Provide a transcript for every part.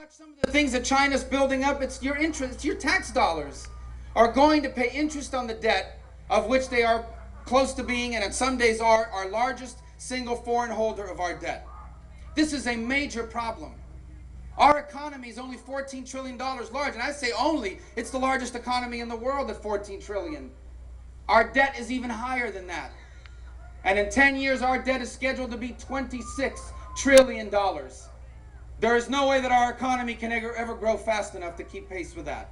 watch some of the things that China's building up, it's your interest, it's your tax dollars are going to pay interest on the debt, of which they are close to being, and in some days are, our largest single foreign holder of our debt. This is a major problem. Our economy is only $14 trillion large, and I say only, it's the largest economy in the world at $14 trillion. Our debt is even higher than that. And in 10 years, our debt is scheduled to be $26 trillion. There is no way that our economy can ever grow fast enough to keep pace with that.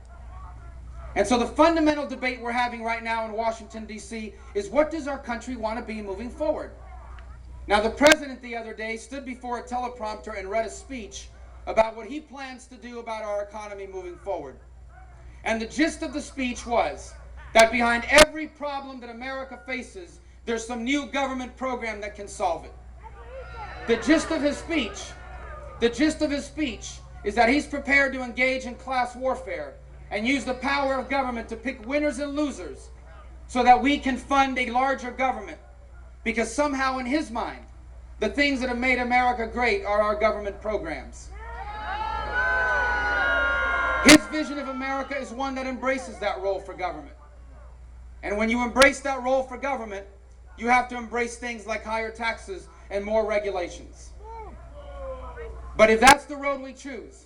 And so the fundamental debate we're having right now in Washington, D.C. is, what does our country want to be moving forward? Now, the president the other day stood before a teleprompter and read a speech about what he plans to do about our economy moving forward. And the gist of the speech was that behind every problem that America faces, there's some new government program that can solve it. The gist of his speech is that he's prepared to engage in class warfare and use the power of government to pick winners and losers so that we can fund a larger government. Because somehow in his mind, the things that have made America great are our government programs. His vision of America is one that embraces that role for government. And when you embrace that role for government, you have to embrace things like higher taxes and more regulations. But if that's the road we choose,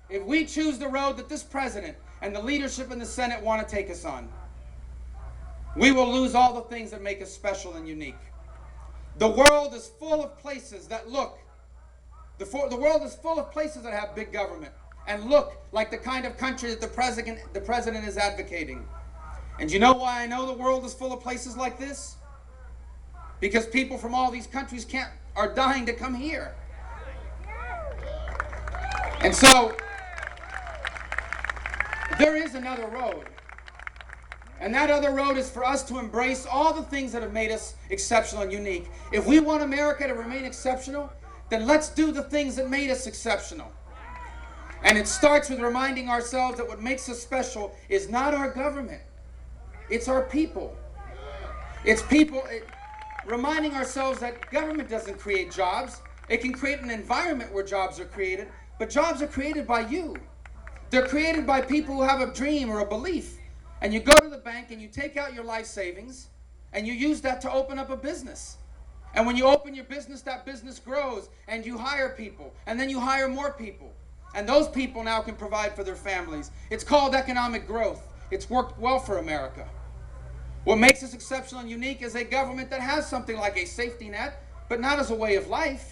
if we choose the road that this president and the leadership in the Senate want to take us on, we will lose all the things that make us special and unique. The world is full of places that look, the world is full of places that have big government and look like the kind of country that the president is advocating. And you know why I know the world is full of places like this? Because people from all these countries are dying to come here. And so, there is another road. And that other road is for us to embrace all the things that have made us exceptional and unique. If we want America to remain exceptional, then let's do the things that made us exceptional. And it starts with reminding ourselves that what makes us special is not our government. It's our people. It's people. Reminding ourselves that government doesn't create jobs. It can create an environment where jobs are created, but jobs are created by you. They're created by people who have a dream or a belief. And you go to the bank and you take out your life savings and you use that to open up a business. And when you open your business, that business grows and you hire people, and then you hire more people. And those people now can provide for their families. It's called economic growth. It's worked well for America. What makes us exceptional and unique is a government that has something like a safety net, but not as a way of life.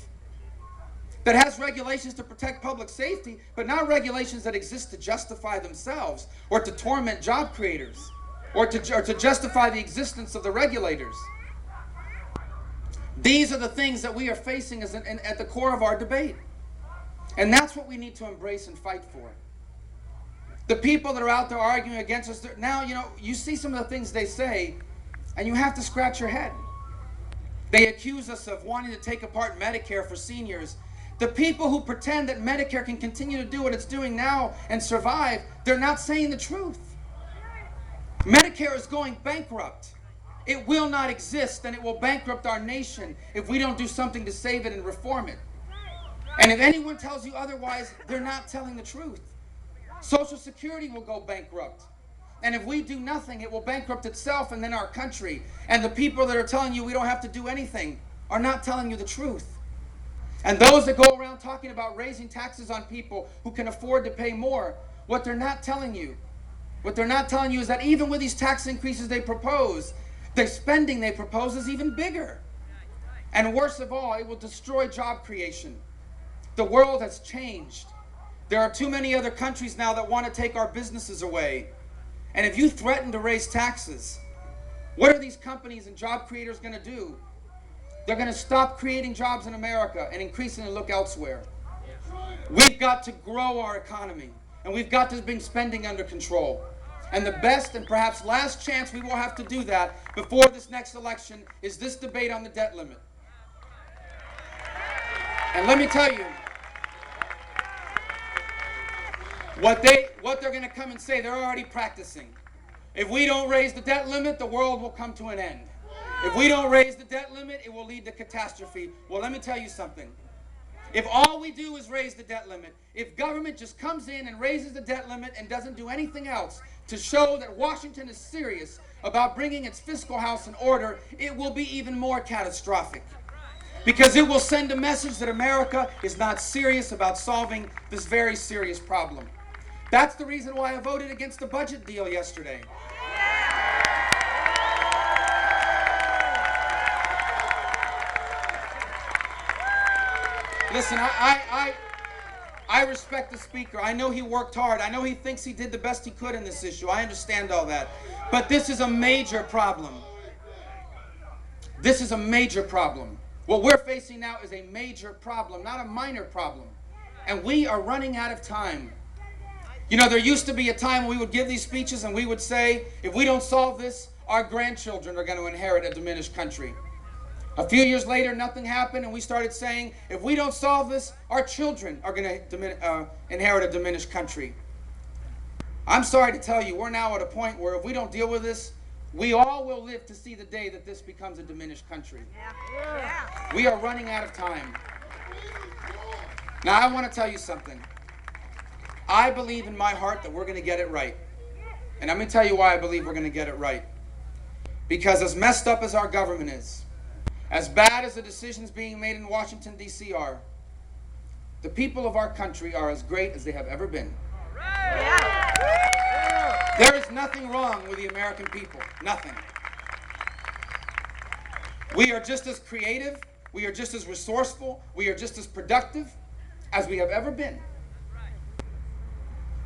That has regulations to protect public safety, but not regulations that exist to justify themselves or to torment job creators or to justify the existence of the regulators. These are the things that we are facing at the core of our debate. And that's what we need to embrace and fight for. The people that are out there arguing against us, now, you see some of the things they say, and you have to scratch your head. They accuse us of wanting to take apart Medicare for seniors. The people who pretend that Medicare can continue to do what it's doing now and survive, they're not saying the truth. Medicare is going bankrupt. It will not exist, and it will bankrupt our nation if we don't do something to save it and reform it. And if anyone tells you otherwise, they're not telling the truth. Social Security will go bankrupt. And if we do nothing, it will bankrupt itself and then our country. And the people that are telling you we don't have to do anything are not telling you the truth. And those that go around talking about raising taxes on people who can afford to pay more, what they're not telling you is that even with these tax increases they propose, the spending they propose is even bigger. And worst of all, it will destroy job creation. The world has changed. There are too many other countries now that want to take our businesses away. And if you threaten to raise taxes, what are these companies and job creators going to do? They're going to stop creating jobs in America and increasingly look elsewhere. We've got to grow our economy, and we've got to bring spending under control. And the best and perhaps last chance we will have to do that before this next election is this debate on the debt limit. And let me tell you, what they're going to come and say, they're already practicing. If we don't raise the debt limit, the world will come to an end. If we don't raise the debt limit, it will lead to catastrophe. Well, let me tell you something. If all we do is raise the debt limit, if government just comes in and raises the debt limit and doesn't do anything else to show that Washington is serious about bringing its fiscal house in order, it will be even more catastrophic. Because it will send a message that America is not serious about solving this very serious problem. That's the reason why I voted against the budget deal yesterday. Listen, I respect the speaker. I know he worked hard. I know he thinks he did the best he could in this issue. I understand all that. But this is a major problem. This is a major problem. What we're facing now is a major problem, not a minor problem. And we are running out of time. You know, there used to be a time when we would give these speeches and we would say, if we don't solve this, our grandchildren are going to inherit a diminished country. A few years later, nothing happened, and we started saying, if we don't solve this, our children are going to inherit a diminished country. I'm sorry to tell you, we're now at a point where if we don't deal with this, we all will live to see the day that this becomes a diminished country. Yeah. We are running out of time. Now, I want to tell you something. I believe in my heart that we're going to get it right. And I'm going to tell you why I believe we're going to get it right. Because as messed up as our government is, as bad as the decisions being made in Washington, D.C. are, the people of our country are as great as they have ever been. There is nothing wrong with the American people. Nothing. We are just as creative, we are just as resourceful, we are just as productive as we have ever been.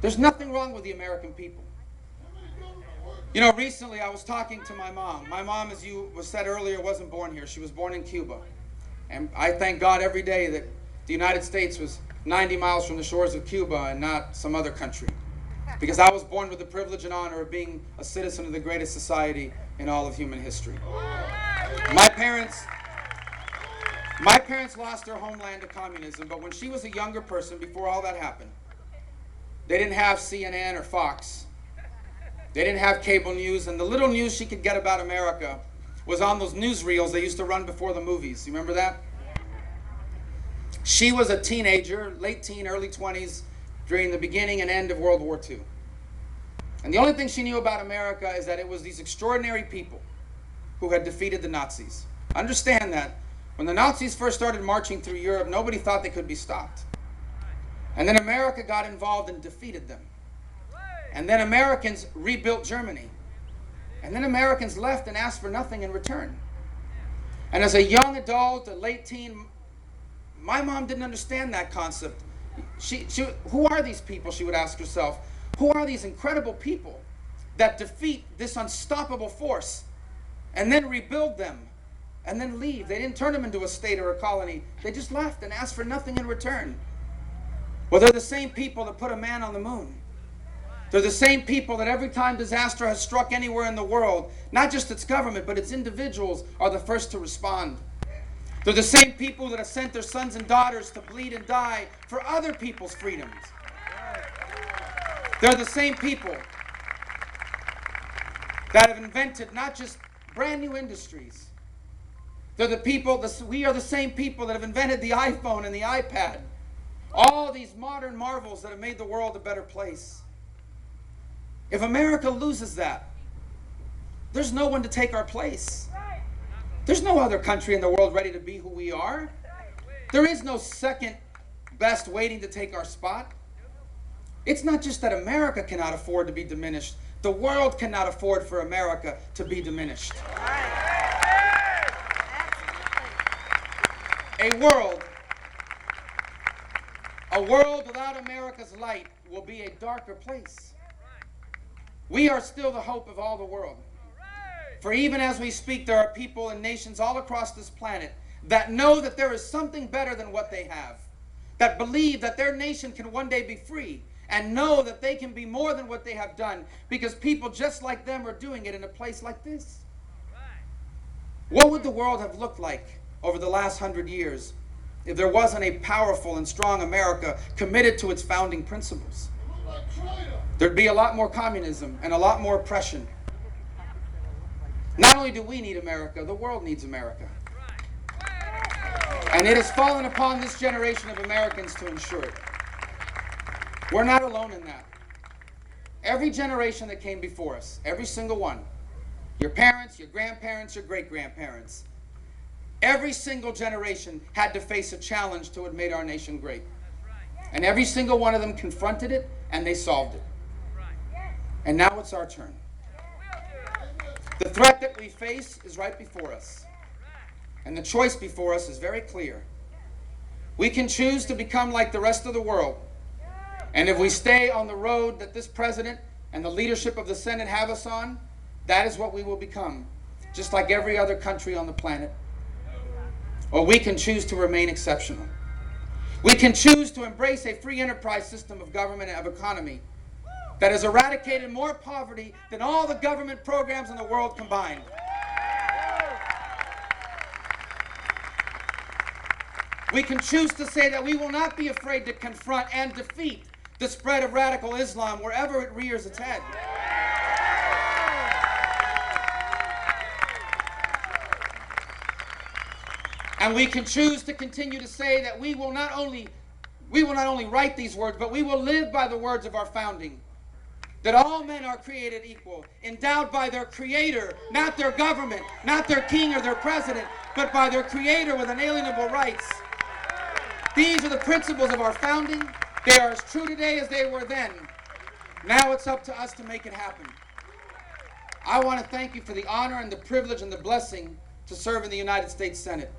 There's nothing wrong with the American people. You know, recently I was talking to my mom. My mom, as you was said earlier, wasn't born here. She was born in Cuba. And I thank God every day that the United States was 90 miles from the shores of Cuba and not some other country. Because I was born with the privilege and honor of being a citizen of the greatest society in all of human history. My parents lost their homeland to communism, but when she was a younger person, before all that happened, they didn't have CNN or Fox. They didn't have cable news, and the little news she could get about America was on those newsreels they used to run before the movies. You remember that? She was a teenager, late teen, early 20s, during the beginning and end of World War II. And the only thing she knew about America is that it was these extraordinary people who had defeated the Nazis. Understand that when the Nazis first started marching through Europe, nobody thought they could be stopped. And then America got involved and defeated them. And then Americans rebuilt Germany. And then Americans left and asked for nothing in return. And as a young adult, a late teen, my mom didn't understand that concept. Who are these people, she would ask herself. Who are these incredible people that defeat this unstoppable force and then rebuild them and then leave? They didn't turn them into a state or a colony. They just left and asked for nothing in return. Well, they're the same people that put a man on the moon. They're the same people that every time disaster has struck anywhere in the world, not just its government, but its individuals are the first to respond. They're the same people that have sent their sons and daughters to bleed and die for other people's freedoms. They're the same people that have invented not just brand new industries. They're the people, we are the same people that have invented the iPhone and the iPad. All these modern marvels that have made the world a better place. If America loses that, there's no one to take our place. There's no other country in the world ready to be who we are. There is no second best waiting to take our spot. It's not just that America cannot afford to be diminished. The world cannot afford for America to be diminished. A world without America's light will be a darker place. We are still the hope of all the world. For even as we speak, there are people and nations all across this planet that know that there is something better than what they have, that believe that their nation can one day be free, and know that they can be more than what they have done because people just like them are doing it in a place like this. What would the world have looked like over the last 100 years if there wasn't a powerful and strong America committed to its founding principles? There'd be a lot more communism and a lot more oppression. Not only do we need America, the world needs America. And it has fallen upon this generation of Americans to ensure it. We're not alone in that. Every generation that came before us, every single one, your parents, your grandparents, your great-grandparents, every single generation had to face a challenge to what made our nation great. And every single one of them confronted it, and they solved it. And now it's our turn. The threat that we face is right before us. And the choice before us is very clear. We can choose to become like the rest of the world. And if we stay on the road that this president and the leadership of the Senate have us on, that is what we will become, just like every other country on the planet. Or we can choose to remain exceptional. We can choose to embrace a free enterprise system of government and of economy that has eradicated more poverty than all the government programs in the world combined. We can choose to say that we will not be afraid to confront and defeat the spread of radical Islam wherever it rears its head. And we can choose to continue to say that we will not only write these words, but we will live by the words of our founding. That all men are created equal, endowed by their creator, not their government, not their king or their president, but by their creator with inalienable rights. These are the principles of our founding. They are as true today as they were then. Now it's up to us to make it happen. I want to thank you for the honor and the privilege and the blessing to serve in the United States Senate.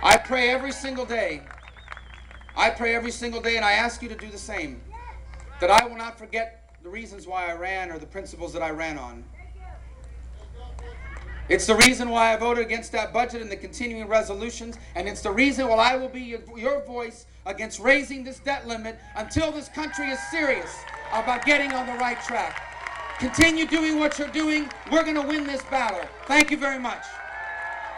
I pray every single day. I pray every single day, and I ask you to do the same. That I will not forget the reasons why I ran or the principles that I ran on. It's the reason why I voted against that budget and the continuing resolutions, and it's the reason why I will be your voice against raising this debt limit until this country is serious about getting on the right track. Continue doing what you're doing. We're going to win this battle. Thank you very much.